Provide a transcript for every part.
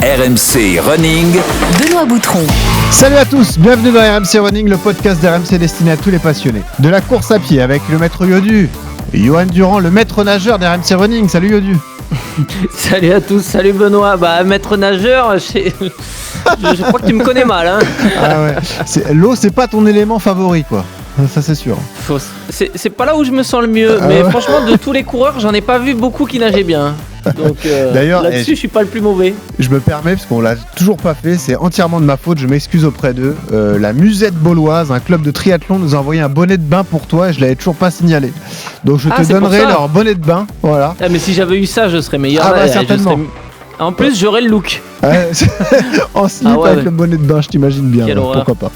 RMC Running. Benoît Boutron. Salut à tous, bienvenue dans RMC Running, le podcast d'RMC destiné à tous les passionnés de la course à pied avec le maître Yodu, Johan Durand, le maître nageur d'RMC Running. Salut Yodu. Salut à tous, salut Benoît. Maître nageur, je crois que tu me connais mal. Hein. Ah ouais. L'eau, c'est pas ton élément favori, quoi. Ça, c'est sûr. C'est pas là où je me sens le mieux, mais franchement, de tous les coureurs, j'en ai pas vu beaucoup qui nageaient bien. Donc d'ailleurs, là-dessus, je suis pas le plus mauvais. Je me permets, parce qu'on l'a toujours pas fait, c'est entièrement de ma faute, je m'excuse auprès d'eux. La Musette Bauloise, un club de triathlon, nous a envoyé un bonnet de bain pour toi et je l'avais toujours pas signalé. Donc je te donnerai leur bonnet de bain, voilà. Ah, mais si j'avais eu ça, je serais meilleur. Ah bah certainement. En plus, j'aurais le look. En slip avec le bonnet de bain, je t'imagine bien. Pourquoi pas.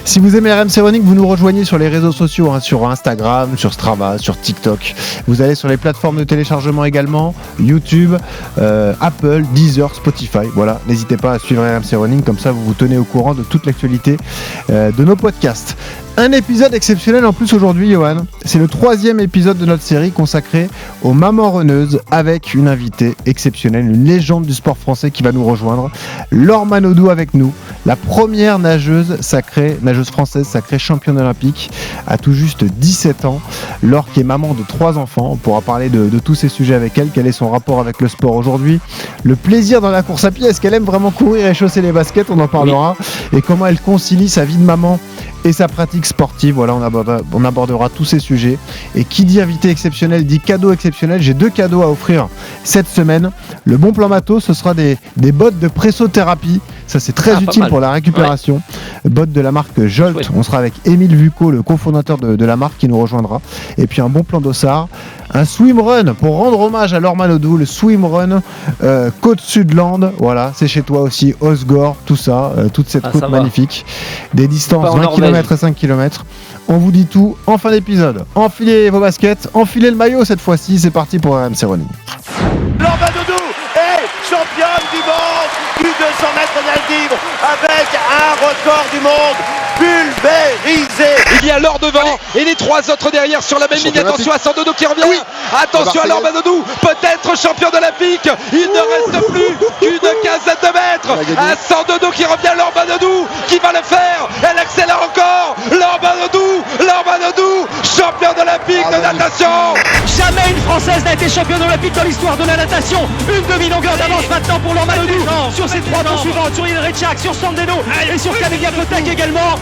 Si vous aimez RMC Running, vous nous rejoignez sur les réseaux sociaux, sur Instagram, sur Strava, sur TikTok. Vous allez sur les plateformes de téléchargement également, YouTube, Apple, Deezer, Spotify. Voilà, n'hésitez pas à suivre RMC Running, comme ça vous vous tenez au courant de toute l'actualité de nos podcasts. Un épisode exceptionnel en plus aujourd'hui, Johan. C'est le 3e épisode de notre série consacrée aux mamans runneuses avec une invitée exceptionnelle, une légende du sport français qui va nous rejoindre. Laure Manodou avec nous, la première nageuse française sacrée championne olympique à tout juste 17 ans. Laure qui est maman de 3 enfants. On pourra parler de tous ces sujets avec elle. Quel est son rapport avec le sport aujourd'hui? Le plaisir dans la course à pied. Est-ce qu'elle aime vraiment courir et chausser les baskets? On en parlera. Oui. Et comment elle concilie sa vie de maman et sa pratique sportive. Voilà, on abordera tous ces sujets. Et qui dit invité exceptionnel dit cadeau exceptionnel. J'ai 2 cadeaux à offrir cette semaine. Le bon plan matos, ce sera des bottes de pressothérapie. Ça, c'est très utile pour la récupération. Ouais. Bottes de la marque Jolt. Ouais. On sera avec Émile Vucco, le cofondateur de la marque, qui nous rejoindra. Et puis un bon plan d'ossard. Un swimrun pour rendre hommage à Laure Manodou, le swimrun Côte-Sudland. Voilà, c'est chez toi aussi, Osgore, tout ça, toute cette côte magnifique. Des distances 20 km et 5 km. On vous dit tout en fin d'épisode. Enfilez vos baskets, enfilez le maillot cette fois-ci. C'est parti pour RMC Running. Laure Manodou est championne du monde du 200 mètres nage libre avec un record du monde pulvérisé. Il y a Laure devant et les 3 autres derrière sur la même ligne. Attention à Sandodo qui revient. Oui. Attention à Laure Manodou, peut-être champion olympique. Il ne reste plus qu'une quinzaine de mètres. À Sandodo qui revient, Laure Manodou qui va le faire. Elle accélère encore. Laure Manodou, championne olympique de natation. Jamais une Française n'a été championne olympique dans l'histoire de la natation. Une demi-longueur d'avance maintenant pour Laure Manodou sur ses 3 suivantes, sur Irene Rechak, sur Sandeno et sur Camélia Kotek également.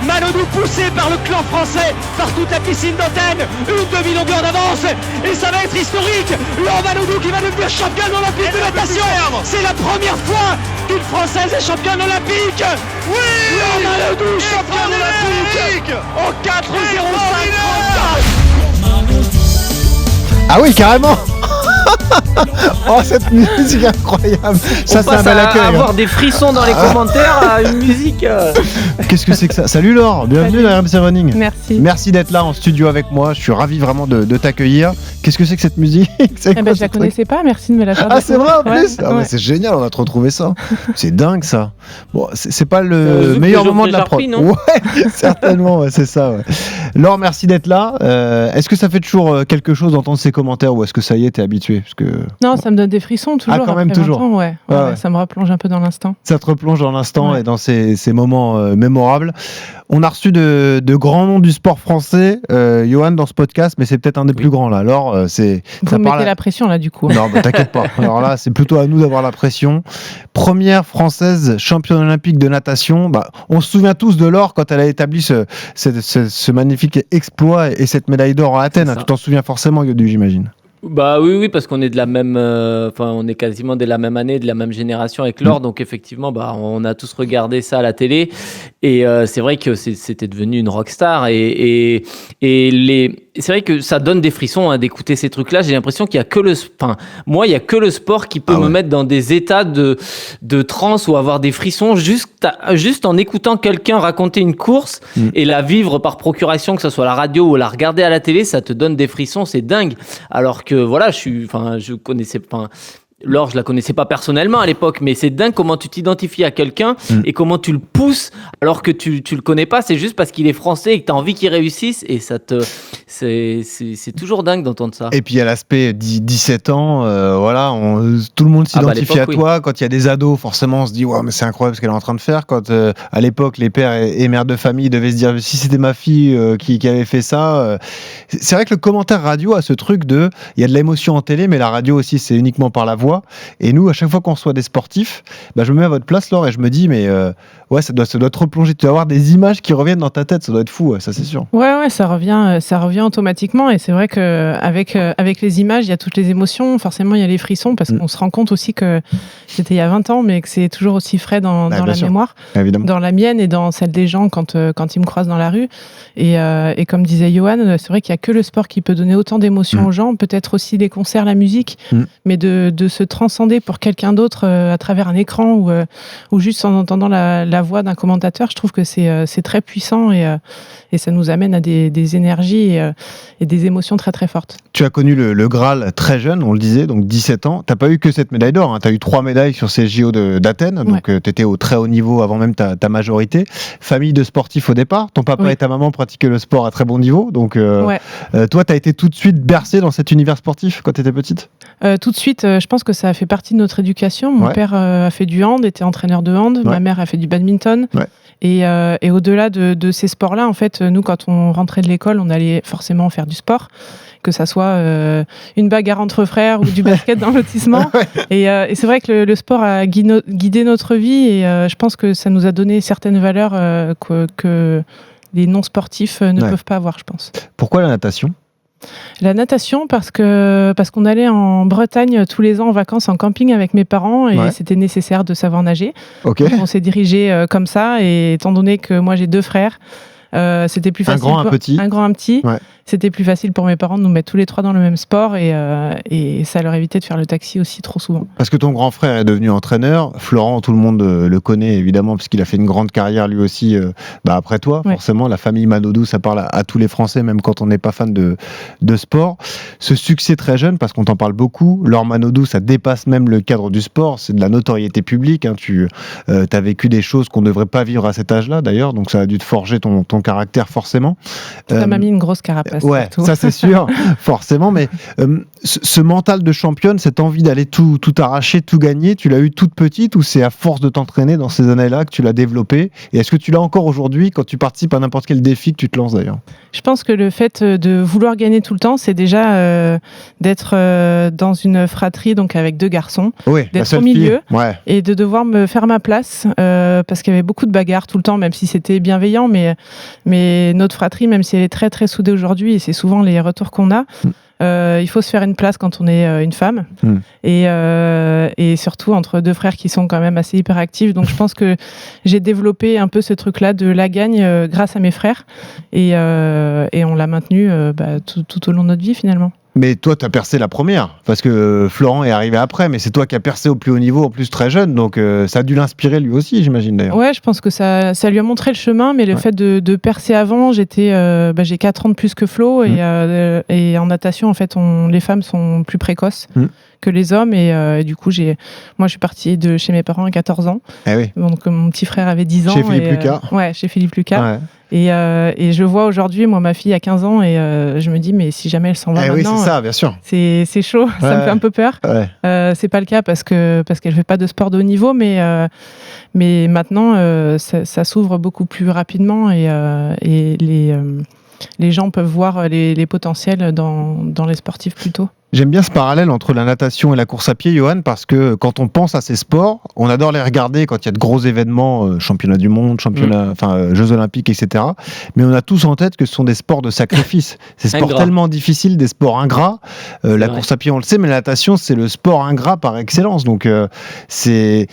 Manodou poussé par le clan français, par toute la piscine d'antenne, une demi-longueur d'avance et ça va être historique. Laure Manodou qui va devenir championne olympique de natation. C'est la première fois qu'une Française est championne olympique. Oui, Laure Manodou championne olympique en 4:05:34. Ah oui, carrément. Oh, cette musique incroyable. Ça, c'est un bel accueil. Avoir des frissons dans les commentaires à une musique. Qu'est-ce que c'est que ça? Salut Laure, bienvenue dans RMC Running. Merci. Merci d'être là en studio avec moi. Je suis ravi vraiment de t'accueillir. Qu'est-ce que c'est que cette musique? Je la connaissais pas, merci de me la faire. Ah, c'est vrai en plus. Ouais. C'est génial, on va te retrouver ça. C'est dingue ça. Bon, c'est pas le meilleur moment de la prod. Ouais, certainement, ouais, c'est ça. Ouais. Laure, merci d'être là. Est-ce que ça fait toujours quelque chose d'entendre ces commentaires ou est-ce que ça y est, t'es habitué? Parce que... Non, ça me donne des frissons toujours. Ah, quand même, toujours. Ouais. Ça me replonge un peu dans l'instant. Ça te replonge dans l'instant et dans ces moments mémorables. On a reçu de grands noms du sport français, Johan, dans ce podcast, mais c'est peut-être un des plus grands là. Alors, vous me mettez la pression là, du coup. Non, t'inquiète pas. Alors là, c'est plutôt à nous d'avoir la pression. Première française championne olympique de natation. On se souvient tous de Laure quand elle a établi ce magnifique exploit et cette médaille d'or à Athènes. Tu t'en souviens forcément, Yodu, j'imagine. Oui, parce qu'on est de la même, on est quasiment de la même année, de la même génération avec Laure, donc effectivement, on a tous regardé ça à la télé, et c'est vrai que c'était devenu une rockstar, et c'est vrai que ça donne des frissons d'écouter ces trucs-là. J'ai l'impression qu'il y a que il y a que le sport qui peut me mettre dans des états de transe ou avoir des frissons juste en écoutant quelqu'un raconter une course et la vivre par procuration, que ce soit à la radio ou la regarder à la télé, ça te donne des frissons, c'est dingue. Alors que voilà, je connaissais pas. Laure, je la connaissais pas personnellement à l'époque, mais c'est dingue comment tu t'identifies à quelqu'un et comment tu le pousses alors que tu le connais pas. C'est juste parce qu'il est français et que tu as envie qu'il réussisse et c'est toujours dingue d'entendre ça. Et puis il y a l'aspect 17 ans, tout le monde s'identifie à toi. Quand il y a des ados, forcément on se dit ouais, mais c'est incroyable ce qu'elle est en train de faire. Quand à l'époque les pères et mères de famille devaient se dire si c'était ma fille qui avait fait ça. C'est vrai que le commentaire radio a ce truc de il y a de l'émotion en télé, mais la radio aussi c'est uniquement par la voix. Et nous, à chaque fois qu'on reçoit des sportifs, je me mets à votre place, Laure, et je me dis, mais ça doit te replonger. Tu vas avoir des images qui reviennent dans ta tête, ça doit être fou, ça c'est sûr. Ouais, ça revient automatiquement. Et c'est vrai qu'avec les images, il y a toutes les émotions. Forcément, il y a les frissons, parce qu'on se rend compte aussi que c'était il y a 20 ans, mais que c'est toujours aussi frais dans la mémoire, évidemment. Dans la mienne et dans celle des gens quand ils me croisent dans la rue. Et comme disait Johan, c'est vrai qu'il n'y a que le sport qui peut donner autant d'émotions aux gens, peut-être aussi les concerts, la musique, mais de se transcender pour quelqu'un d'autre à travers un écran ou juste en entendant la voix d'un commentateur, je trouve que c'est très puissant et ça nous amène à des énergies et des émotions très très fortes. Tu as connu le Graal très jeune, on le disait, donc 17 ans. Tu n'as pas eu que cette médaille d'or, tu as eu 3 médailles sur ces JO d'Athènes, donc tu étais au très haut niveau avant même ta majorité. Famille de sportifs au départ, ton papa et ta maman pratiquaient le sport à très bon niveau, donc toi tu as été tout de suite bercée dans cet univers sportif quand tu étais petite? Tout de suite, je pense que ça a fait partie de notre éducation. Mon père a fait du hand, était entraîneur de hand, ma mère a fait du badminton. Et au-delà de ces sports-là, en fait, nous, quand on rentrait de l'école, on allait forcément faire du sport, que ça soit une bagarre entre frères ou du basket dans le lotissement. Et c'est vrai que le sport a guidé notre vie et je pense que ça nous a donné certaines valeurs que les non-sportifs ne peuvent pas avoir, je pense. Pourquoi la natation ? La natation parce qu'on allait en Bretagne tous les ans en vacances en camping avec mes parents et c'était nécessaire de savoir nager. Donc on s'est dirigé comme ça et étant donné que moi j'ai 2 frères, c'était plus facile. Un grand, un petit. C'était plus facile pour mes parents de nous mettre tous les 3 dans le même sport et ça leur évitait de faire le taxi aussi trop souvent. Parce que ton grand frère est devenu entraîneur. Florent, tout le monde le connaît évidemment puisqu'il a fait une grande carrière lui aussi après toi. Forcément, la famille Manodou, ça parle à tous les Français, même quand on n'est pas fan de sport. Ce succès très jeune, parce qu'on t'en parle beaucoup, Laure Manodou, ça dépasse même le cadre du sport. C'est de la notoriété publique. Tu as vécu des choses qu'on ne devrait pas vivre à cet âge-là d'ailleurs, donc ça a dû te forger ton caractère forcément. Ça m'a mis une grosse carapace. Ouais, ça c'est sûr, forcément, mais ce mental de championne, cette envie d'aller tout arracher, tout gagner, tu l'as eu toute petite ou c'est à force de t'entraîner dans ces années-là que tu l'as développé? Et est-ce que tu l'as encore aujourd'hui quand tu participes à n'importe quel défi que tu te lances d'ailleurs? Je pense que le fait de vouloir gagner tout le temps, c'est déjà d'être dans une fratrie, donc avec 2 garçons, d'être au milieu et de devoir me faire ma place parce qu'il y avait beaucoup de bagarres tout le temps, même si c'était bienveillant, mais notre fratrie, même si elle est très très soudée aujourd'hui, et c'est souvent les retours qu'on a, il faut se faire une place quand on est une femme et surtout entre 2 frères qui sont quand même assez hyperactifs, donc je pense que j'ai développé un peu ce truc-là de la gagne grâce à mes frères et on l'a maintenu tout au long de notre vie finalement. Mais toi, tu as percé la première, parce que Florent est arrivé après, mais c'est toi qui as percé au plus haut niveau, en plus très jeune, donc ça a dû l'inspirer lui aussi, j'imagine d'ailleurs. Ouais, je pense que ça lui a montré le chemin, mais le fait de percer avant, j'ai 4 ans de plus que Flo, et en natation, en fait, les femmes sont plus précoces que les hommes, et du coup, moi, je suis partie de chez mes parents à 14 ans, donc mon petit frère avait 10 ans. Chez Philippe Lucas. Ouais, chez Philippe Lucas. Ouais. Et je vois aujourd'hui, moi, ma fille a 15 ans et je me dis, mais si jamais elle s'en va maintenant... Oui, c'est ça, bien sûr. C'est chaud, ça me fait un peu peur. C'est pas le cas parce qu'elle fait pas de sport de haut niveau, mais maintenant, ça s'ouvre beaucoup plus rapidement et les gens peuvent voir les potentiels dans les sportifs plus tôt. J'aime bien ce parallèle entre la natation et la course à pied, Johan, parce que quand on pense à ces sports, on adore les regarder quand il y a de gros événements, championnat du monde, Jeux olympiques, etc. Mais on a tous en tête que ce sont des sports de sacrifice. Ces sports tellement difficiles, des sports ingrats. La course à pied, on le sait, mais la natation, c'est le sport ingrat par excellence. Donc c'est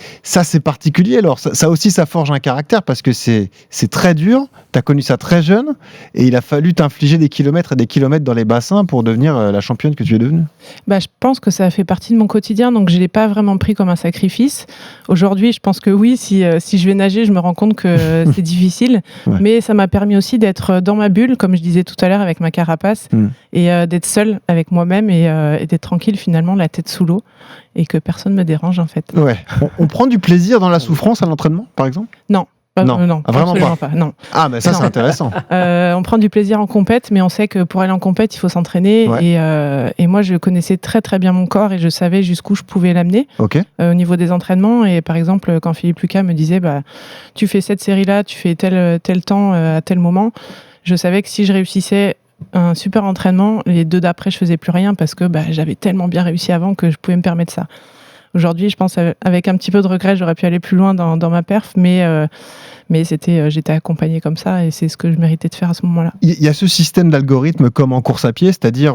particulier. Alors ça aussi, ça forge un caractère parce que c'est très dur. Tu as connu ça très jeune et il a fallu t'infliger des kilomètres et des kilomètres dans les bassins pour devenir la championne que tu es devenue. Je pense que ça fait partie de mon quotidien, donc je ne l'ai pas vraiment pris comme un sacrifice. Aujourd'hui, je pense que oui, si je vais nager, je me rends compte que c'est difficile, mais ça m'a permis aussi d'être dans ma bulle, comme je disais tout à l'heure, avec ma carapace, et d'être seule avec moi-même et d'être tranquille finalement, la tête sous l'eau, et que personne ne me dérange en fait. Ouais. On prend du plaisir dans la souffrance à l'entraînement, par exemple ? Non. Non, vraiment pas. Non. Ah, mais ça, c'est intéressant. On prend du plaisir en compète, mais on sait que pour aller en compète, il faut s'entraîner. Et moi, je connaissais très très bien mon corps et je savais jusqu'où je pouvais l'amener au niveau des entraînements. Et par exemple, quand Philippe Lucas me disait tu fais cette série-là, tu fais tel temps à tel moment, je savais que si je réussissais un super entraînement, les 2 d'après, je faisais plus rien parce que j'avais tellement bien réussi avant que je pouvais me permettre ça. Aujourd'hui, je pense avec un petit peu de regret, j'aurais pu aller plus loin dans ma perf, mais j'étais accompagnée comme ça et c'est ce que je méritais de faire à ce moment-là. Il y a ce système d'algorithme comme en course à pied, c'est-à-dire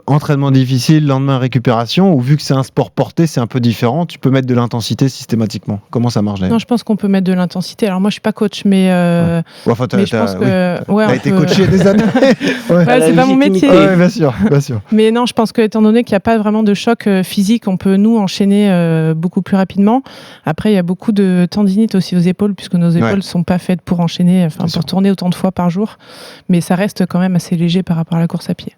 entraînement difficile, lendemain récupération, ou vu que c'est un sport porté, c'est un peu différent, tu peux mettre de l'intensité systématiquement. Comment ça marche d'ailleurs ? Non, je pense qu'on peut mettre de l'intensité. Alors moi, je suis pas coach, mais je pense que t'as été coaché des années. C'est pas mon métier. Ouais, bien sûr. Mais non, je pense que étant donné qu'il n'y a pas vraiment de choc physique, on peut nous enchaîner beaucoup plus rapidement. Après, il y a beaucoup de tendinite aussi aux épaules, puisque nos épaules sont pas faites pour enchaîner, pour tourner autant de fois par jour. Mais ça reste quand même assez léger par rapport à la course à pied.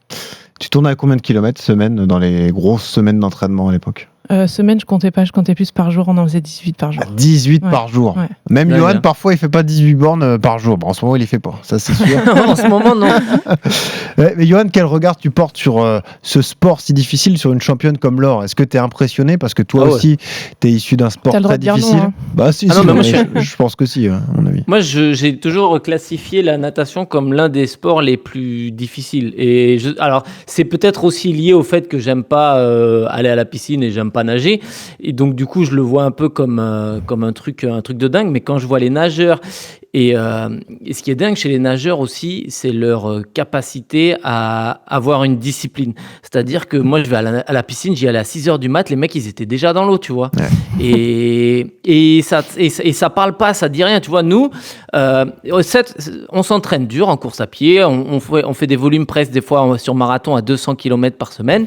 Tu tournais à combien de kilomètres semaine dans les grosses semaines d'entraînement à l'époque ? Semaine, je comptais pas, je comptais plus par jour, on en faisait 18 par jour. 18 par jour. Ouais. Même Johan, parfois, il fait pas 18 bornes par jour. Bon, en ce moment, il les fait pas, ça c'est sûr. En ce moment, non. Mais Johan, quel regard tu portes sur ce sport si difficile, sur une championne comme Laure ? Est-ce que tu es impressionné parce que toi aussi, tu es issu d'un sport très difficile ? Non, hein. Si, je pense que si, à mon avis. Moi, j'ai toujours classifié la natation comme l'un des sports les plus difficiles. Alors, c'est peut-être aussi lié au fait que j'aime pas aller à la piscine et j'aime pas nager, et donc du coup je le vois un peu comme un truc de dingue. Mais quand je vois les nageurs et ce qui est dingue chez les nageurs aussi, c'est leur capacité à avoir une discipline. C'est-à-dire que moi je vais à la piscine, j'y allais à 6h du mat, les mecs ils étaient déjà dans l'eau, tu vois. Et ça parle pas, ça dit rien, tu vois. Nous on s'entraîne dur en course à pied, on fait des volumes presque des fois sur marathon à 200 km par semaine,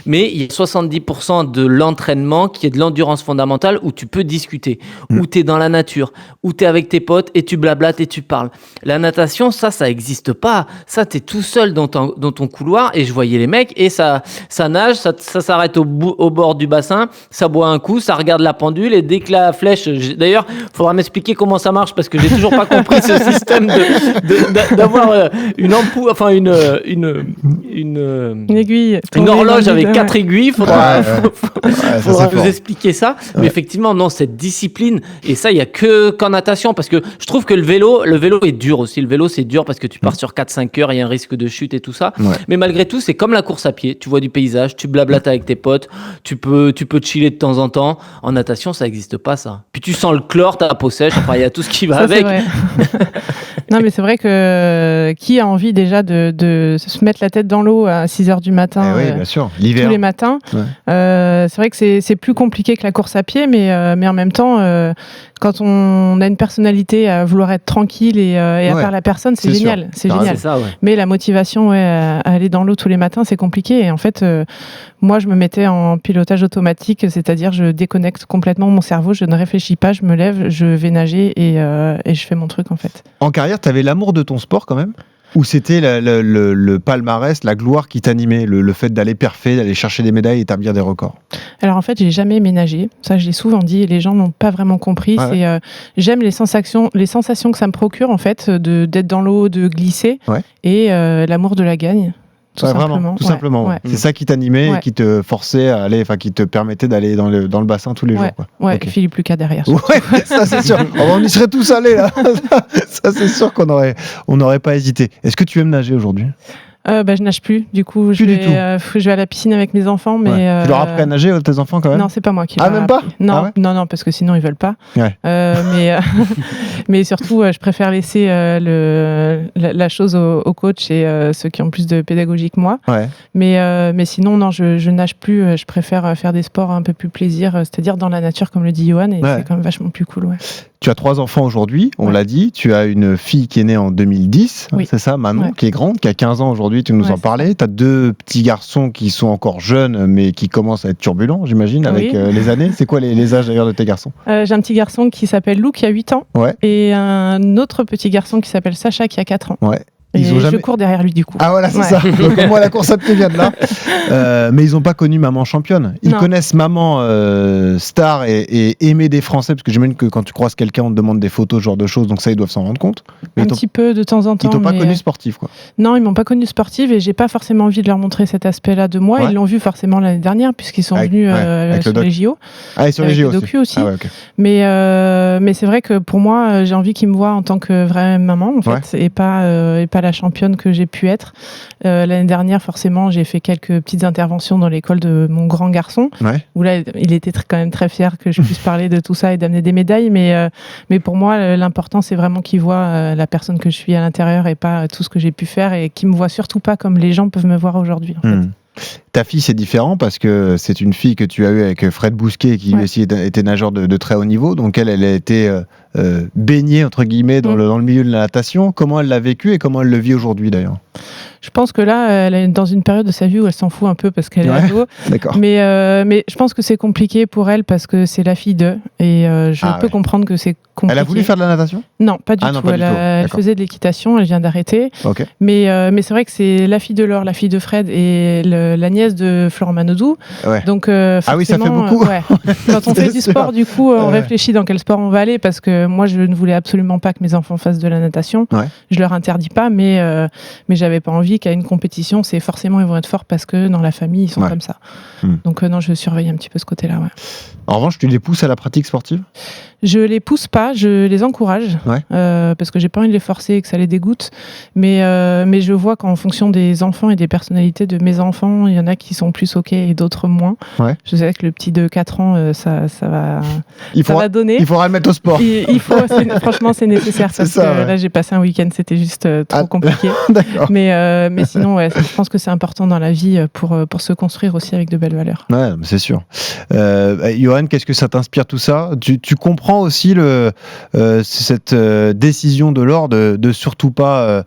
mais il y a 70% de l'entraînement qui est de l'endurance fondamentale où tu peux discuter, où tu es dans la nature, où tu es avec tes potes et tu blablates et tu parles. La natation, ça n'existe pas. Ça, tu es tout seul dans ton couloir, et je voyais les mecs et ça nage, ça s'arrête au bord du bassin, ça boit un coup, ça regarde la pendule, et dès que la flèche... D'ailleurs, il faudra m'expliquer comment ça marche parce que j'ai toujours pas compris ce système d'avoir une ampoule, enfin une aiguille, une horloge avec 4 aiguilles. Il faudra vous expliquer ça. Mais effectivement, non, cette discipline, et ça, il n'y a qu'en natation, parce que je trouve que le vélo est dur aussi. Le vélo, c'est dur parce que tu pars sur 4-5 heures, il y a un risque de chute et tout ça. Ouais. Mais malgré tout, c'est comme la course à pied. Tu vois du paysage, tu blablates avec tes potes, tu peux chiller de temps en temps. En natation, ça n'existe pas, ça. Puis tu sens le chlore, ta peau sèche, enfin, il y a tout ce qui va ça, avec. Non, mais c'est vrai que qui a envie déjà de se mettre la tête dans l'eau à 6h du matin, oui, bien sûr. L'hiver. tous les matins. Ouais. C'est vrai que c'est plus compliqué que la course à pied, mais en même temps, quand on a une personnalité à vouloir être tranquille et à faire la personne, c'est génial. C'est génial. C'est ça, ouais. Mais la motivation à aller dans l'eau tous les matins, c'est compliqué. Et en fait, moi, je me mettais en pilotage automatique, c'est-à-dire je déconnecte complètement mon cerveau, je ne réfléchis pas, je me lève, je vais nager et je fais mon truc en fait. En carrière, tu avais l'amour de ton sport quand même ? Ou c'était le palmarès, la gloire qui t'animait, le fait d'aller perfer, d'aller chercher des médailles et établir des records? Alors en fait, j'ai jamais ménagé. Ça, je l'ai souvent dit et les gens n'ont pas vraiment compris. Ouais. J'aime les sensations que ça me procure en fait, d'être dans l'eau, de glisser et l'amour de la gagne. Tout simplement. Ouais. C'est ça qui t'animait et qui te forçait à aller, enfin qui te permettait d'aller dans le bassin tous les jours. Quoi. Ouais, okay. Philippe Lucas derrière. Ouais, ça c'est sûr. On y serait tous allés là. Ça c'est sûr qu'on n'aurait pas hésité. Est-ce que tu aimes nager aujourd'hui? Je nage plus, du coup je vais à la piscine avec mes enfants, mais tu leur as appris à nager tes enfants quand même? Non, c'est pas moi qui leur ai même appris. Pas non, non, parce que sinon ils veulent pas. Ouais. Mais surtout je préfère laisser la chose au coach et ceux qui ont plus de pédagogie que moi. Ouais. Mais sinon non, je nage plus. Je préfère faire des sports un peu plus plaisir, c'est-à-dire dans la nature comme le dit Johan, et c'est quand même vachement plus cool. Ouais. Tu as 3 enfants aujourd'hui, on l'a dit. Tu as une fille qui est née en 2010, c'est ça, Manon, qui est grande, qui a 15 ans aujourd'hui, tu nous en parlais. Tu as 2 petits garçons qui sont encore jeunes, mais qui commencent à être turbulents, j'imagine, avec les années. C'est quoi les âges d'ailleurs de tes garçons ? J'ai un petit garçon qui s'appelle Lou, qui a 8 ans, et un autre petit garçon qui s'appelle Sacha, qui a 4 ans. Et je cours derrière lui du coup. Ah voilà, c'est ça. Donc moi la course à pied vient de là. Mais ils n'ont pas connu maman championne. Ils connaissent maman star et aimée des Français, parce que j'imagine que quand tu croises quelqu'un, on te demande des photos, ce genre de choses, donc ça ils doivent s'en rendre compte. Mais un petit peu de temps en temps. Ils t'ont pas connu sportive quoi. Non, ils m'ont pas connu sportive et j'ai pas forcément envie de leur montrer cet aspect-là de moi. Ils l'ont vu forcément l'année dernière puisqu'ils sont venus sur les JO. Ah et sur les JO aussi. Ah, mais c'est vrai que pour moi, j'ai envie qu'ils me voient en tant que vraie maman en fait, et pas la championne que j'ai pu être. L'année dernière, forcément, j'ai fait quelques petites interventions dans l'école de mon grand garçon, où là, il était quand même très fier que je puisse parler de tout ça et d'amener des médailles. Mais pour moi, l'important, c'est vraiment qu'il voit la personne que je suis à l'intérieur et pas tout ce que j'ai pu faire, et qu'il me voit surtout pas comme les gens peuvent me voir aujourd'hui. En fait. Ta fille, c'est différent parce que c'est une fille que tu as eue avec Fred Bousquet, qui lui aussi était nageur de très haut niveau. Donc elle a été baignée, entre guillemets, dans le milieu de la natation. Comment elle l'a vécu et comment elle le vit aujourd'hui d'ailleurs ? Je pense que là, elle est dans une période de sa vie où elle s'en fout un peu parce qu'elle est ado. D'accord. Mais je pense que c'est compliqué pour elle parce que c'est la fille d'eux. Et je peux comprendre que c'est compliqué. Elle a voulu faire de la natation ? Non, pas du tout. Elle faisait de l'équitation, elle vient d'arrêter. Okay. Mais c'est vrai que c'est la fille de Laure, la fille de Fred et la nièce de Florent Manodou. Donc, ah oui, ça fait beaucoup. Quand on fait du sport, du coup, on réfléchit dans quel sport on va aller, parce que moi, je ne voulais absolument pas que mes enfants fassent de la natation. Je leur interdis pas, mais j'avais pas envie qu'à une compétition, c'est forcément ils vont être forts parce que dans la famille, ils sont comme ça. Donc non, je surveille un petit peu ce côté-là. En revanche, tu les pousses à la pratique sportive ? Je les pousse pas, je les encourage, parce que j'ai pas envie de les forcer et que ça les dégoûte. Mais je vois qu'en fonction des enfants et des personnalités de mes enfants, il y en a qui sont plus OK et d'autres moins. Je sais que le petit de 4 ans, ça va donner. Il faudra le mettre au sport. Franchement, c'est nécessaire parce que là, j'ai passé un week-end, c'était juste trop compliqué. Mais sinon, je pense que c'est important dans la vie pour se construire aussi avec de belles valeurs. Ouais, c'est sûr. Yoann, qu'est-ce que ça t'inspire tout ça ? Tu comprends aussi cette décision de Laure de surtout pas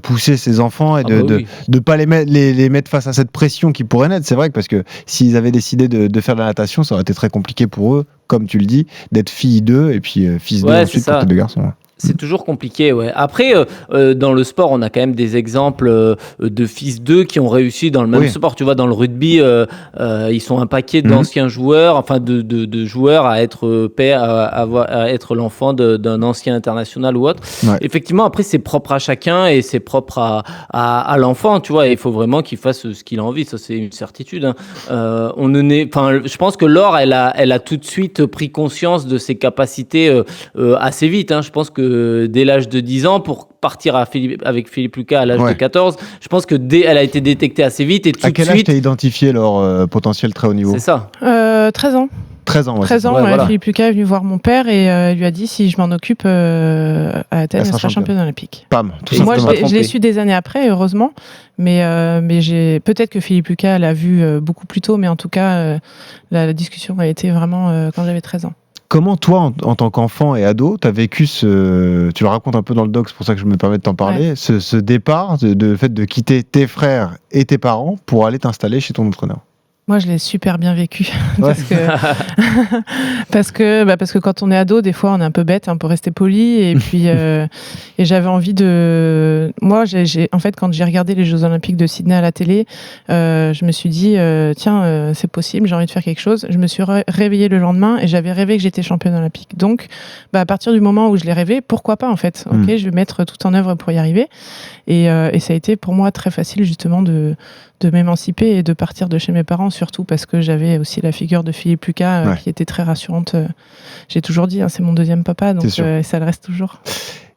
pousser ses enfants et de pas les mettre face à cette pression qui pourrait naître. C'est vrai que parce que s'ils avaient décidé de faire de la natation, ça aurait été très compliqué pour eux, comme tu le dis, d'être fille d'eux et puis fils d'eux ensuite pour tes 2 garçons. C'est toujours compliqué, Après, dans le sport, on a quand même des exemples de fils d'eux qui ont réussi dans le même sport. Tu vois, dans le rugby, ils sont un paquet d'anciens joueurs, enfin de joueurs à être père, à être l'enfant d'un ancien international ou autre. Effectivement, après, c'est propre à chacun et c'est propre à l'enfant, tu vois. Il faut vraiment qu'il fasse ce qu'il a envie, ça c'est une certitude. Je pense que Laure, elle a tout de suite pris conscience de ses capacités assez vite. Je pense que dès l'âge de 10 ans, pour partir avec Philippe Lucas à l'âge de 14, je pense que elle a été détectée assez vite et tout de suite... À quel âge t'as identifié leur potentiel très haut niveau ? C'est ça. 13 ans. 13 ans, 13 ans, voilà. Philippe Lucas est venu voir mon père et lui a dit si je m'en occupe à Athènes, elle sera championne olympique. Pam, tout simplement. Moi, je l'ai su des années après, heureusement. Mais peut-être que Philippe Lucas l'a vu beaucoup plus tôt, mais en tout cas, la discussion a été vraiment quand j'avais 13 ans. Comment toi, en tant qu'enfant et ado, tu as vécu tu le racontes un peu dans le doc, c'est pour ça que je me permets de t'en parler, ce départ, le fait de quitter tes frères et tes parents pour aller t'installer chez ton entraîneur ? Moi, je l'ai super bien vécu parce que quand on est ado, des fois, on est un peu bête, on peut rester poli. Et puis, et j'avais envie de. Moi, en fait, quand j'ai regardé les Jeux Olympiques de Sydney à la télé, je me suis dit, tiens, c'est possible, j'ai envie de faire quelque chose. Je me suis réveillée le lendemain et j'avais rêvé que j'étais championne olympique. Donc, à partir du moment où je l'ai rêvé, pourquoi pas en fait ? Ok, je vais mettre tout en œuvre pour y arriver. Et ça a été pour moi très facile justement de m'émanciper et de partir de chez mes parents, surtout parce que j'avais aussi la figure de Philippe Lucas qui était très rassurante. J'ai toujours dit, c'est mon deuxième papa, donc ça le reste toujours.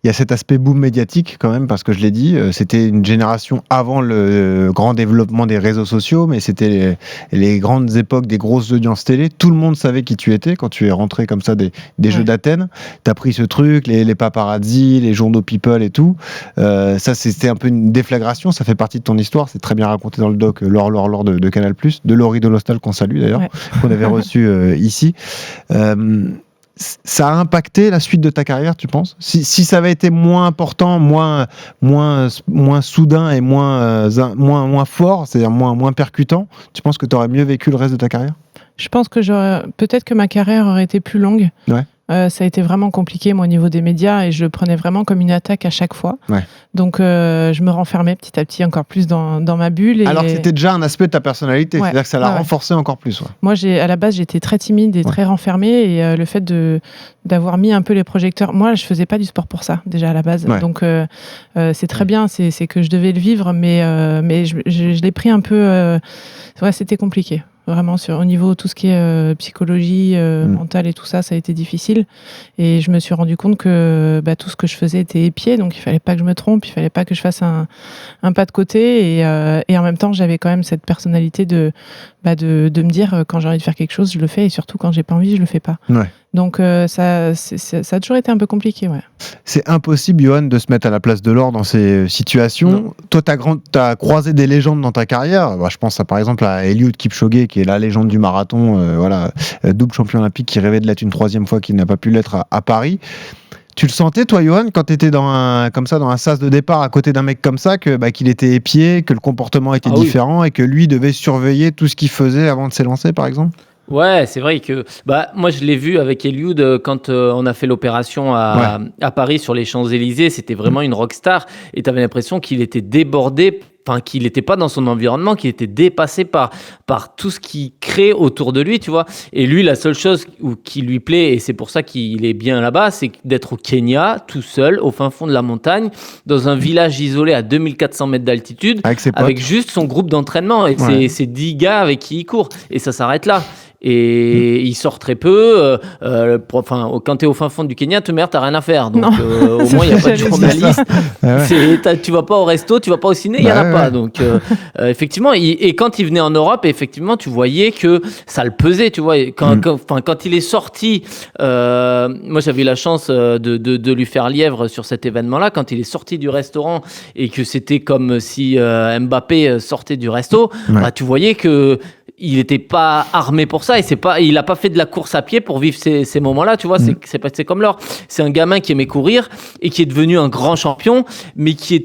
Il y a cet aspect boom médiatique quand même, parce que je l'ai dit, c'était une génération avant le grand développement des réseaux sociaux, mais c'était les grandes époques des grosses audiences télé. Tout le monde savait qui tu étais quand tu es rentré comme ça des Jeux d'Athènes. T'as pris ce truc, les paparazzi, les journaux People et tout. Ça, c'était un peu une déflagration, ça fait partie de ton histoire, c'est très bien raconté dans le doc Laure de Canal+, de Laurie Dolostal qu'on salue d'ailleurs, qu'on avait reçu ici. ça a impacté la suite de ta carrière, tu penses ? Si ça avait été moins important, moins soudain et moins fort, c'est-à-dire moins percutant, tu penses que tu aurais mieux vécu le reste de ta carrière ? Je pense que peut-être que ma carrière aurait été plus longue. Ouais. Ça a été vraiment compliqué, moi, au niveau des médias, et je le prenais vraiment comme une attaque à chaque fois. Ouais. Donc, je me renfermais petit à petit encore plus dans ma bulle. Alors que c'était déjà un aspect de ta personnalité, ouais. C'est-à-dire que ça l'a renforcé encore plus. Ouais. Moi, à la base, j'étais très timide et très renfermée, et le fait d'avoir mis un peu les projecteurs... Moi, je faisais pas du sport pour ça, déjà, à la base. Ouais. Donc, c'est très bien, c'est que je devais le vivre, mais je l'ai pris un peu... c'était compliqué. Vraiment, au niveau tout ce qui est psychologie, mentale et tout ça, ça a été difficile. Et je me suis rendu compte que tout ce que je faisais était épié, donc il fallait pas que je me trompe, il fallait pas que je fasse un pas de côté. Et en même temps, j'avais quand même cette personnalité de me dire quand j'ai envie de faire quelque chose, je le fais, et surtout quand j'ai pas envie, je le fais pas. Ouais. Donc ça a toujours été un peu compliqué. Ouais. C'est impossible, Johan, de se mettre à la place de Laure dans ces situations. Non. Toi, t'as croisé des légendes dans ta carrière. Je pense par exemple à Eliud Kipchoge, qui est la légende du marathon, double champion olympique, qui rêvait de l'être une 3e fois, qui n'a pas pu l'être à Paris. Tu le sentais, toi, Johan, quand tu étais dans un sas de départ à côté d'un mec comme ça, qu'il était épié, que le comportement était différent et que lui devait surveiller tout ce qu'il faisait avant de s'élancer, par exemple ? Ouais, c'est vrai que moi je l'ai vu avec Eliud quand on a fait l'opération à Paris sur les Champs-Élysées, c'était vraiment une rockstar et tu avais l'impression qu'il était débordé, enfin qu'il n'était pas dans son environnement, qu'il était dépassé par tout ce qui crée autour de lui, tu vois. Et lui, la seule chose qui lui plaît, et c'est pour ça qu'il est bien là-bas, c'est d'être au Kenya, tout seul, au fin fond de la montagne, dans un village isolé à 2400 mètres d'altitude, avec juste son groupe d'entraînement et ses 10 gars avec qui il court. Et ça s'arrête là. Et il sort très peu. Quand tu es au fin fond du Kenya, t'as rien à faire. Donc, au moins, il n'y a pas de journaliste. Tu vas pas au resto, tu vas pas au ciné, il n'y en a pas. Donc, effectivement, et quand il venait en Europe, effectivement, tu voyais que ça le pesait. Tu vois, quand il est sorti, moi, j'avais la chance de lui faire lièvre sur cet événement-là. Quand il est sorti du restaurant et que c'était comme si Mbappé sortait du resto, tu voyais que il n'était pas armé pour ça et il n'a pas fait de la course à pied pour vivre ces moments-là, tu vois. C'est comme Laure. C'est un gamin qui aimait courir et qui est devenu un grand champion, mais qui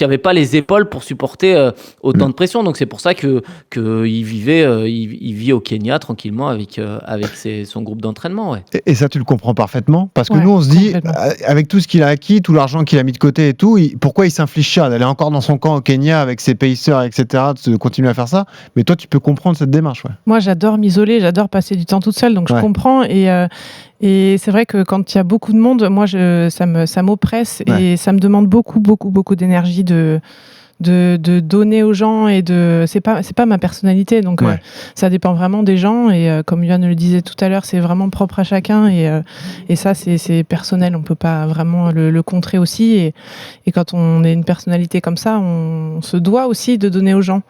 avait pas les épaules pour supporter autant de pression. Donc c'est pour ça que il vit au Kenya tranquillement avec son groupe d'entraînement. Ouais. Et ça, tu le comprends parfaitement, parce que nous, on se dit, avec tout ce qu'il a acquis, tout l'argent qu'il a mis de côté et tout, pourquoi il s'inflige ça d'aller encore dans son camp au Kenya avec ses pacers, etc., de continuer à faire ça. Mais toi, tu peux comprendre cette démarche. Ouais. Moi, j'adore m'isoler, j'adore passer du temps toute seule, donc je comprends. Et c'est vrai que quand il y a beaucoup de monde, moi, ça m'oppresse et ça me demande beaucoup, beaucoup, beaucoup d'énergie de donner aux gens et c'est pas ma personnalité, donc ça dépend vraiment des gens et comme Yohan le disait tout à l'heure, c'est vraiment propre à chacun et ça c'est personnel, on peut pas vraiment le contrer aussi et quand on est une personnalité comme ça, on se doit aussi de donner aux gens.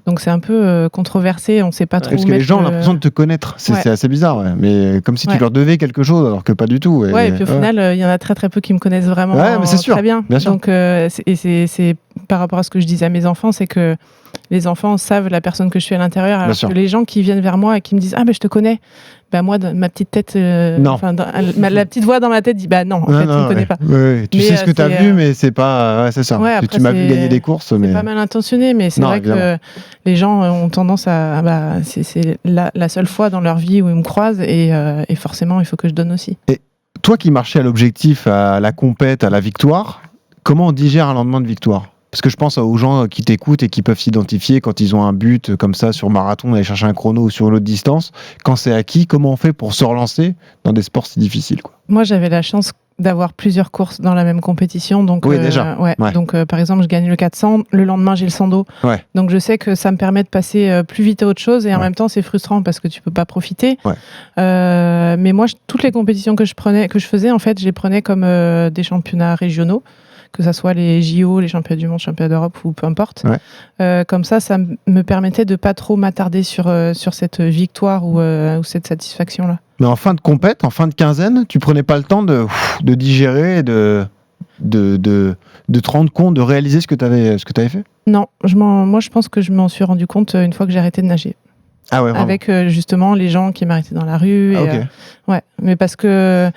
Donc c'est un peu controversé, on sait pas trop parce que les gens ont l'impression de te connaître, c'est assez bizarre, mais comme si tu leur devais quelque chose alors que pas du tout. Et puis au final, il y en a très très peu qui me connaissent vraiment mais c'est sûr, très bien. Donc c'est par rapport à ce que je disais à mes enfants, c'est que les enfants savent la personne que je suis à l'intérieur, alors que les gens qui viennent vers moi et qui me disent « Ah, mais je te connais », moi, ma petite tête, la petite voix dans ma tête dit « Bah non, en fait, tu ne me connais pas. » Tu sais ce que tu as vu, mais c'est pas... c'est ça. Après, tu m'as vu gagner des courses. C'est pas mal intentionné, mais c'est vrai que les gens ont tendance à... c'est la seule fois dans leur vie où ils me croisent et forcément, il faut que je donne aussi. Et toi qui marchais à l'objectif, à la compète, à la victoire, comment on digère un lendemain de victoire ? Parce que je pense aux gens qui t'écoutent et qui peuvent s'identifier quand ils ont un but comme ça sur marathon, aller chercher un chrono ou sur une autre distance. Quand c'est acquis, comment on fait pour se relancer dans des sports si difficiles, quoi ? Moi, j'avais la chance d'avoir plusieurs courses dans la même compétition. Donc, déjà. Donc, par exemple, je gagne le 400, le lendemain, j'ai le 100 dos. Donc, je sais que ça me permet de passer plus vite à autre chose et en même temps, c'est frustrant parce que tu peux pas profiter. Mais moi, toutes les compétitions que je faisais, en fait, je les prenais comme des championnats régionaux, que ça soit les JO, les championnats du monde, championnats d'Europe ou peu importe. Comme ça me permettait de pas trop m'attarder sur cette victoire ou cette satisfaction-là. Mais en fin de compète, en fin de quinzaine, tu prenais pas le temps de digérer et de te rendre compte, de réaliser ce que tu avais fait ? Non, moi je pense que je m'en suis rendu compte une fois que j'ai arrêté de nager. Ah ouais, avec justement les gens qui m'arrêtaient dans la rue. Ah, okay. Ouais, mais parce que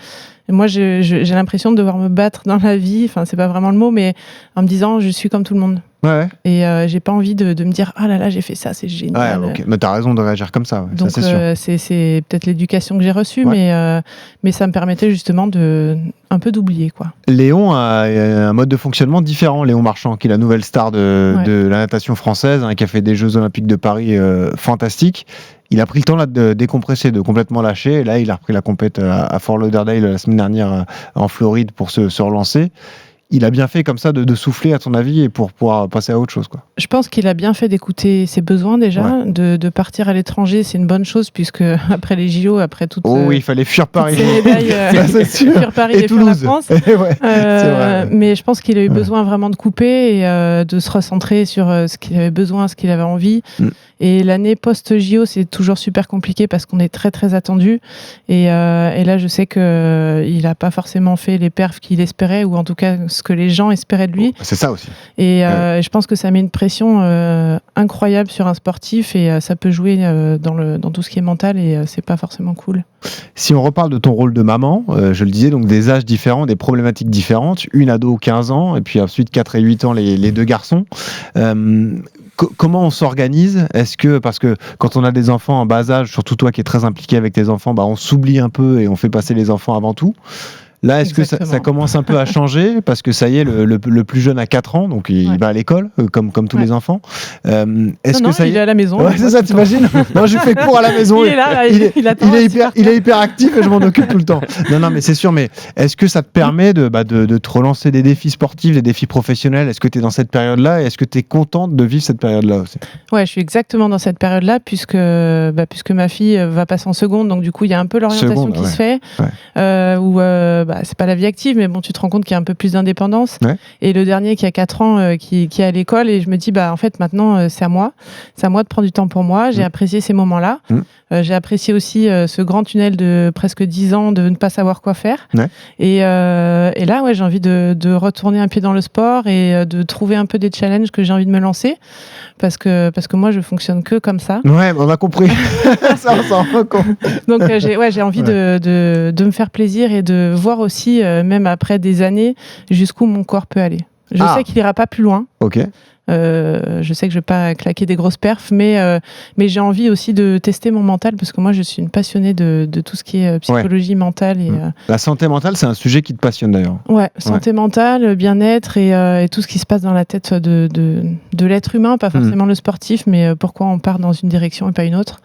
moi, j'ai l'impression de devoir me battre dans la vie. Enfin, c'est pas vraiment le mot, mais en me disant, je suis comme tout le monde. Ouais. Et j'ai pas envie de me dire, ah là là, j'ai fait ça, c'est génial. Ouais, okay. Mais t'as raison de réagir comme ça. Donc, ça, c'est sûr. C'est peut-être l'éducation que j'ai reçue, mais ça me permettait justement un peu d'oublier, quoi. Léon a un mode de fonctionnement différent. Léon Marchand, qui est la nouvelle star de la natation française, qui a fait des Jeux Olympiques de Paris fantastiques. Il a pris le temps là de décompresser, de complètement lâcher. Et là, il a repris la compète à Fort Lauderdale la semaine dernière en Floride pour se relancer. Il a bien fait comme ça de souffler, à ton avis, et pour pouvoir passer à autre chose, quoi. Je pense qu'il a bien fait d'écouter ses besoins déjà, de partir à l'étranger, c'est une bonne chose, puisque après les JO, après toutes oui, il fallait fuir Paris. Ces médailles, c'est sûr. Fuir Paris et fuir la France. C'est vrai. Mais je pense qu'il a eu besoin vraiment de couper et de se recentrer sur ce qu'il avait besoin, ce qu'il avait envie. Et l'année post-JO, c'est toujours super compliqué parce qu'on est très très attendu. Et là, je sais qu'il n'a pas forcément fait les perfs qu'il espérait, ou en tout cas ce que les gens espéraient de lui. C'est ça aussi. Et je pense que ça met une pression incroyable sur un sportif, et ça peut jouer dans tout ce qui est mental, et c'est pas forcément cool. Si on reparle de ton rôle de maman, je le disais, donc des âges différents, des problématiques différentes, une ado 15 ans, et puis ensuite 4 et 8 ans les deux garçons. Comment on s'organise ? Est-ce que, parce que quand on a des enfants en bas âge, surtout toi qui es très impliqué avec tes enfants, on s'oublie un peu et on fait passer les enfants avant tout. Là, est-ce que ça commence un peu à changer ? Parce que ça y est, le plus jeune a 4 ans, donc il va à l'école, comme tous les enfants. Est-ce que ça y est, il est à la maison. Ouais, c'est ça, t'imagines ? Non, je fais cours à la maison. Il est là, il est hyper actif et je m'en occupe tout le temps. Non, mais c'est sûr, mais est-ce que ça te permet de te relancer des défis sportifs, des défis professionnels ? Est-ce que tu es dans cette période-là et est-ce que tu es contente de vivre cette période-là aussi ? Ouais, je suis exactement dans cette période-là, puisque ma fille va passer en seconde, donc du coup, il y a un peu l'orientation qui se fait, où c'est pas la vie active, mais bon, tu te rends compte qu'il y a un peu plus d'indépendance. Et le dernier qui a 4 ans, qui est à l'école, et je me dis, en fait, maintenant, c'est à moi de prendre du temps pour moi. J'ai apprécié ces moments-là. J'ai apprécié aussi ce grand tunnel de presque 10 ans de ne pas savoir quoi faire. Et là, j'ai envie de retourner un pied dans le sport et de trouver un peu des challenges que j'ai envie de me lancer, parce que moi, je fonctionne que comme ça. Ouais, on a compris. ça s'en rend compte. Donc, j'ai envie de me faire plaisir et de voir aussi, même après des années, jusqu'où mon corps peut aller. Je sais qu'il ira pas plus loin. Ok. Je sais que je vais pas claquer des grosses perfs, mais j'ai envie aussi de tester mon mental, parce que moi je suis une passionnée de tout ce qui est psychologie mentale. Et, la santé mentale, c'est un sujet qui te passionne d'ailleurs. Ouais, santé mentale, bien-être et tout ce qui se passe dans la tête de l'être humain, pas forcément le sportif, mais pourquoi on part dans une direction et pas une autre.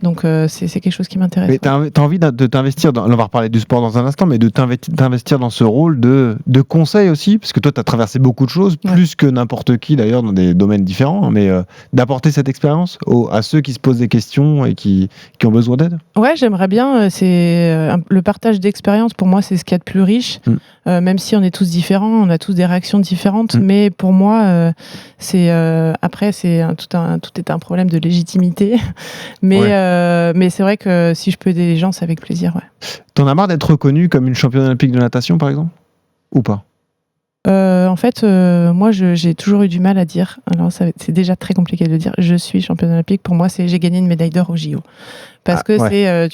Donc c'est quelque chose qui m'intéresse. Mais t'as envie de t'investir on va reparler du sport dans un instant, mais de t'investir dans ce rôle de conseil aussi, parce que toi t'as traversé beaucoup de choses, plus que n'importe qui d'ailleurs, dans des domaines différents, mais d'apporter cette expérience à ceux qui se posent des questions et qui ont besoin d'aide. Ouais, j'aimerais bien. Le partage d'expérience, pour moi, c'est ce qu'il y a de plus riche. Même si on est tous différents, on a tous des réactions différentes, mais pour moi, après, tout est un problème de légitimité. Mais c'est vrai que si je peux aider les gens, c'est avec plaisir. T'en as marre d'être reconnue comme une championne olympique de natation, par exemple ? Ou pas ? En fait, moi, j'ai toujours eu du mal à dire. Alors, c'est déjà très compliqué de le dire. Je suis championne olympique. Pour moi, j'ai gagné une médaille d'or au JO. Parce que c'est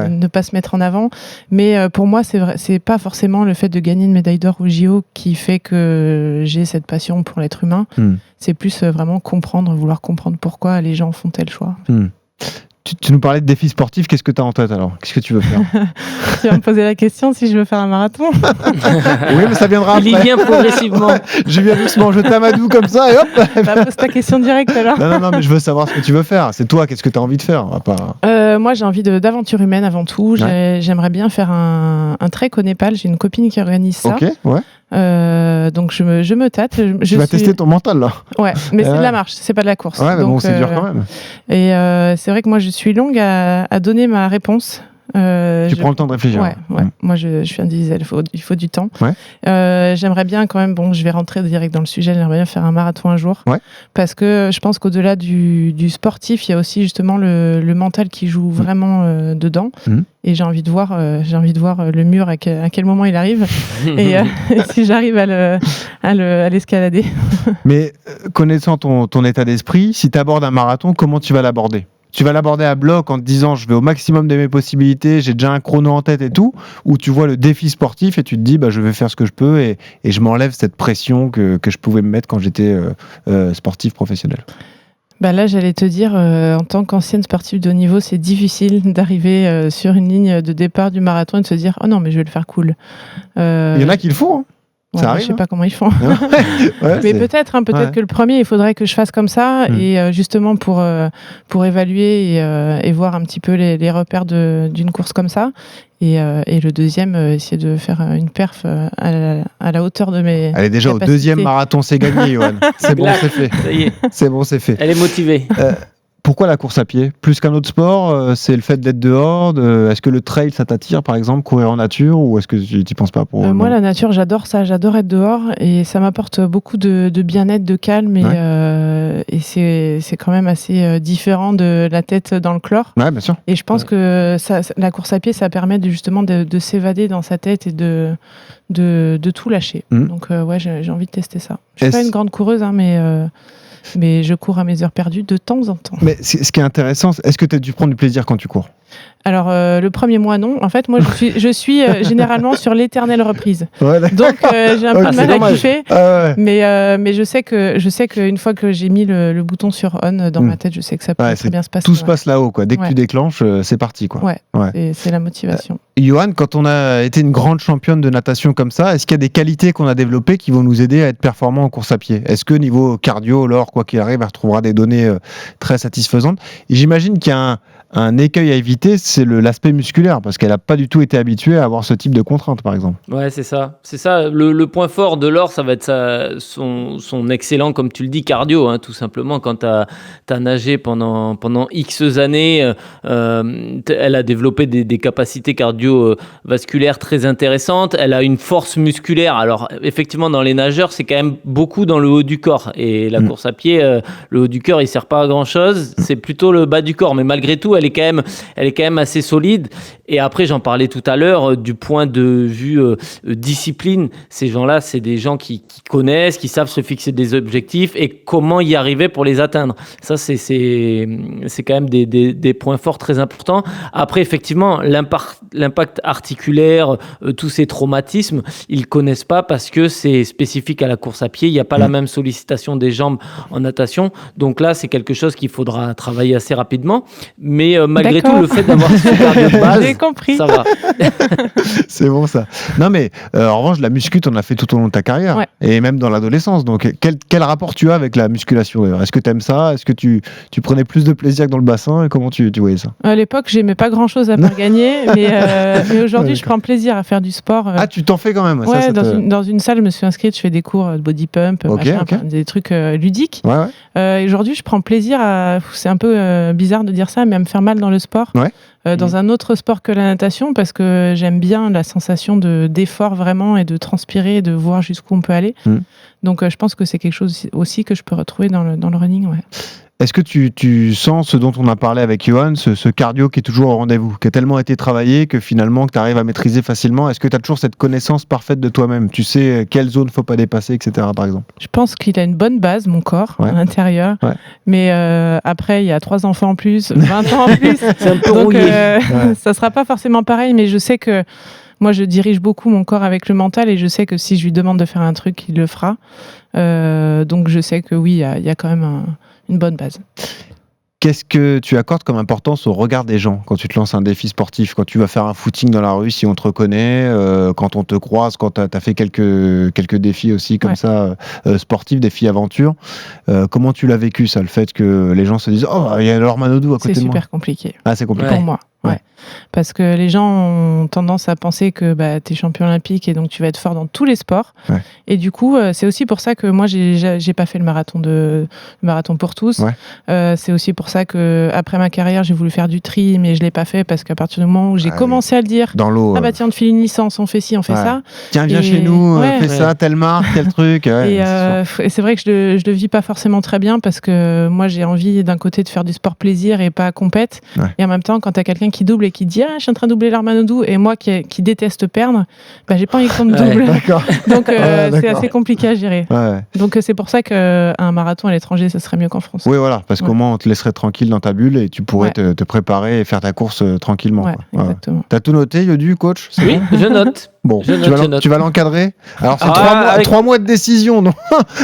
ne pas se mettre en avant. Mais pour moi, c'est pas forcément le fait de gagner une médaille d'or au JO qui fait que j'ai cette passion pour l'être humain. C'est plus vraiment vouloir comprendre pourquoi les gens font tel choix. Tu nous parlais de défis sportifs, qu'est-ce que tu as en tête alors ? Qu'est-ce que tu veux faire ? Tu vas me poser la question si je veux faire un marathon. Oui, mais ça viendra après. Il y vient progressivement. Je viens doucement, je t'amadou comme ça et hop. Pose ta question directe alors. Non, mais je veux savoir ce que tu veux faire. C'est toi, qu'est-ce que tu as envie de faire ? Moi, j'ai envie d'aventure humaine avant tout. J'aimerais bien faire un trek au Népal. J'ai une copine qui organise ça. Ok, ouais. Donc je me tâte. Tu vas tester ton mental là. Ouais, mais c'est de la marche, c'est pas de la course. Ouais, mais donc, bon, c'est dur quand même. Et c'est vrai que moi je suis longue à donner ma réponse. Tu prends le temps de réfléchir. Ouais. Moi je suis un diesel, il faut du temps. J'aimerais bien quand même, je vais rentrer direct dans le sujet, j'aimerais bien faire un marathon un jour. Parce que je pense qu'au-delà du sportif, il y a aussi justement le mental qui joue vraiment dedans. Et j'ai envie de voir le mur à quel moment il arrive et si j'arrive à l'escalader. Mais connaissant ton état d'esprit, si tu abordes un marathon, comment tu vas l'aborder ? tu vas l'aborder à bloc en te disant je vais au maximum de mes possibilités, j'ai déjà un chrono en tête et tout, ou tu vois le défi sportif et tu te dis je vais faire ce que je peux et je m'enlève cette pression que je pouvais me mettre quand j'étais sportif professionnel. Là, j'allais te dire, en tant qu'ancienne sportive de haut niveau, c'est difficile d'arriver sur une ligne de départ du marathon et de se dire « Oh non, mais je vais le faire cool ». Il y en a qui le font, hein. Ça arrive, je sais pas comment ils font. Ouais, mais peut-être que le premier, il faudrait que je fasse comme ça et justement pour évaluer et voir un petit peu les repères d'une course comme ça. Et le deuxième, essayer de faire une perf à la hauteur de mes Elle est déjà capacités. au deuxième marathon, c'est gagné, Johan. C'est bon, c'est fait. Ça y est. C'est bon, c'est fait. Elle est motivée. Pourquoi la course à pied ? Plus qu'un autre sport, c'est le fait d'être dehors. Est-ce que le trail, ça t'attire, par exemple, courir en nature, ou est-ce que tu n'y penses pas pour moi, la nature, j'adore ça. J'adore être dehors et ça m'apporte beaucoup de bien-être, de calme et c'est quand même assez différent de la tête dans le chlore. Ouais, bien sûr. Et je pense que la course à pied, ça permet justement de s'évader dans sa tête et de tout lâcher. Donc, j'ai envie de tester ça. Je suis pas une grande coureuse, hein, mais je cours à mes heures perdues de temps en temps. Mais ce qui est intéressant, est-ce que tu as dû prendre du plaisir quand tu cours ? Alors, le premier mois, non. En fait, moi, je suis généralement sur l'éternelle reprise. Ouais, donc, j'ai un peu de mal à kiffer. Mais je sais qu'une fois que j'ai mis le bouton sur on dans ma tête, je sais que ça peut très bien se passer. Tout se passe là-haut, quoi. Dès que tu déclenches, c'est parti, quoi. Ouais. C'est la motivation. Johan, quand on a été une grande championne de natation comme ça, est-ce qu'il y a des qualités qu'on a développées qui vont nous aider à être performants en course à pied ? Est-ce que niveau cardio, Laure, quoi qu'il arrive, elle retrouvera des données très satisfaisantes ? Et j'imagine qu'il y a un écueil à éviter, c'est l'aspect musculaire, parce qu'elle n'a pas du tout été habituée à avoir ce type de contraintes, par exemple. Ouais, c'est ça. C'est ça. Le point fort de Laure, ça va être son excellent, comme tu le dis, cardio, hein, tout simplement. Quand tu as nagé pendant X années, elle a développé des capacités cardiovasculaires très intéressantes. Elle a une force musculaire. Alors, effectivement, dans les nageurs, c'est quand même beaucoup dans le haut du corps. Et la course à pied, le haut du corps, il ne sert pas à grand-chose. C'est plutôt le bas du corps. Mais malgré tout, elle est quand même assez solide. Et après, j'en parlais tout à l'heure, du point de vue discipline, ces gens-là, c'est des gens qui connaissent, qui savent se fixer des objectifs et comment y arriver pour les atteindre. Ça, c'est quand même des points forts très importants. Après, effectivement, l'impact articulaire, tous ces traumatismes, ils ne connaissent pas parce que c'est spécifique à la course à pied. Il n'y a pas la même sollicitation des jambes en natation. Donc là, c'est quelque chose qu'il faudra travailler assez rapidement. Mais malgré tout, le fait d'avoir ce cardio de base, j'ai compris. Ça va. C'est bon ça. Non mais en revanche, la muscu, t'en as fait tout au long de ta carrière et même dans l'adolescence. Donc quel rapport tu as avec la musculation ? Est-ce que tu aimes ça ? Est-ce que tu prenais plus de plaisir que dans le bassin ? Et comment tu voyais ça ? À l'époque, j'aimais pas grand-chose à part gagner, mais aujourd'hui, je prends plaisir à faire du sport. Ah, tu t'en fais quand même ? Ouais, dans une salle, je me suis inscrite, je fais des cours de body pump, des trucs ludiques. Et aujourd'hui, je prends plaisir à... C'est un peu bizarre de dire ça, mais à me faire mal dans le sport. Dans un autre sport que la natation, parce que j'aime bien la sensation d'effort vraiment et de transpirer et de voir jusqu'où on peut aller. Donc je pense que c'est quelque chose aussi que je peux retrouver dans le running. Est-ce que tu sens ce dont on a parlé avec Johan, ce cardio qui est toujours au rendez-vous, qui a tellement été travaillé que finalement que tu arrives à maîtriser facilement ? Est-ce que tu as toujours cette connaissance parfaite de toi-même ? Tu sais quelle zone faut pas dépasser, etc. par exemple ? Je pense qu'il a une bonne base, mon corps, à l'intérieur. Mais après, il y a 3 enfants en plus, 20 ans en plus. C'est un peu rouillé. Ça sera pas forcément pareil, mais je sais que moi, je dirige beaucoup mon corps avec le mental et je sais que si je lui demande de faire un truc, il le fera. Donc je sais que oui, il y a quand même une bonne base. Qu'est-ce que tu accordes comme importance au regard des gens quand tu te lances un défi sportif, quand tu vas faire un footing dans la rue, si on te reconnaît, quand on te croise, quand tu as fait quelques défis aussi comme ça, sportifs, défis aventure. Comment tu l'as vécu ça, le fait que les gens se disent « Oh, il y a Laure Manodou à côté de moi ». C'est super compliqué. Ah, c'est compliqué. Pour moi. Parce que les gens ont tendance à penser que tu es champion olympique et donc tu vas être fort dans tous les sports. Et du coup, c'est aussi pour ça que moi, j'ai pas fait le marathon pour tous. C'est aussi pour ça que après ma carrière, j'ai voulu faire du tri, mais je l'ai pas fait parce qu'à partir du moment où j'ai commencé à le dire, dans l'eau, ah bah tiens, on te file une licence, on fait ci, on fait ça. Tiens, viens chez nous, fais ça, telle marque, tel truc. Et c'est vrai que je le vis pas forcément très bien parce que moi, j'ai envie d'un côté de faire du sport plaisir et pas compète. Et en même temps, quand t'as quelqu'un quelqu'un qui double et qui dit je suis en train de doubler l'Armanodou, et moi qui déteste perdre, j'ai pas envie qu'on me double. D'accord. Donc c'est assez compliqué à gérer. Ouais. Donc c'est pour ça qu'un marathon à l'étranger, ça serait mieux qu'en France. Oui, voilà, parce qu'au moins on te laisserait tranquille dans ta bulle et tu pourrais te préparer et faire ta course tranquillement. Ouais, exactement. T'as tout noté, Yodu, coach? Oui, je note. Bon, tu vas l'encadrer. Alors c'est 3 mois de décision, donc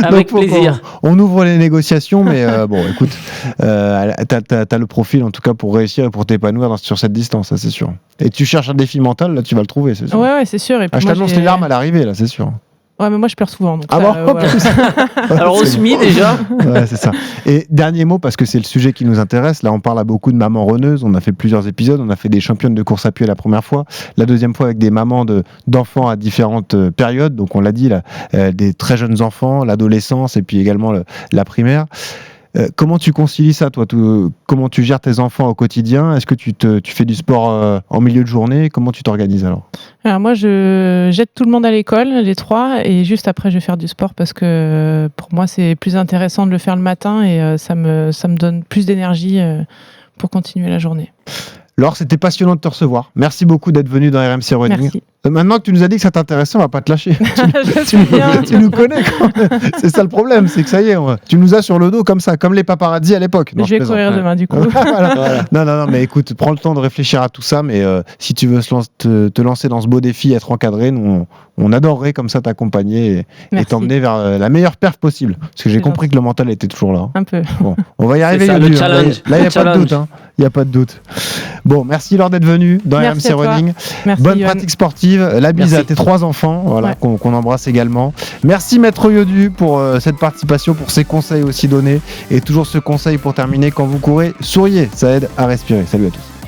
avec plaisir. On ouvre les négociations, mais bon, écoute, t'as le profil en tout cas pour réussir et pour t'épanouir sur cette distance, ça c'est sûr. Et tu cherches un défi mental, là tu vas le trouver, c'est sûr. Ouais, c'est sûr. Et puis je t'annonce les larmes à l'arrivée, là, c'est sûr. Ouais, mais moi je pleure souvent. Donc voilà. Alors au SMI déjà. Ouais, c'est ça. Et dernier mot, parce que c'est le sujet qui nous intéresse. Là, on parle à beaucoup de mamans reneuses. On a fait plusieurs épisodes. On a fait des championnes de course à pied la première fois. La deuxième fois avec des mamans d'enfants à différentes périodes. Donc on l'a dit, des très jeunes enfants, l'adolescence et puis également la primaire. Comment tu concilies ça, toi? Comment tu gères tes enfants au quotidien? Est-ce que tu fais du sport en milieu de journée? Comment tu t'organises alors? Alors moi, je jette tout le monde à l'école, les 3, et juste après, je vais faire du sport parce que pour moi, c'est plus intéressant de le faire le matin et ça me donne plus d'énergie pour continuer la journée. Laure, c'était passionnant de te recevoir. Merci beaucoup d'être venu dans RMC Running. Merci. Maintenant que tu nous as dit que ça t'intéressait, on va pas te lâcher. Tu nous connais quand même. C'est ça le problème, c'est que ça y est, tu nous as sur le dos comme ça, comme les paparazzi à l'époque. Je vais courir demain du coup. Voilà. Non, mais écoute, prends le temps de réfléchir à tout ça, mais si tu veux te lancer dans ce beau défi, être encadré, nous, on adorerait comme ça t'accompagner et t'emmener vers la meilleure perf possible. Parce que j'ai compris que le mental était toujours là. Un peu. Bon, on va y arriver. Ça, le challenge. Là, il n'y a pas de doute. Il n'y a pas de doute. Bon, merci Laure d'être venue dans RMC Running. Merci, bonne Yoann. pratique sportive. La bise à tes 3 enfants, voilà, qu'on embrasse également. Merci Maître Yodu pour cette participation, pour ces conseils aussi donnés. Et toujours ce conseil pour terminer, quand vous courez, souriez, ça aide à respirer. Salut à tous.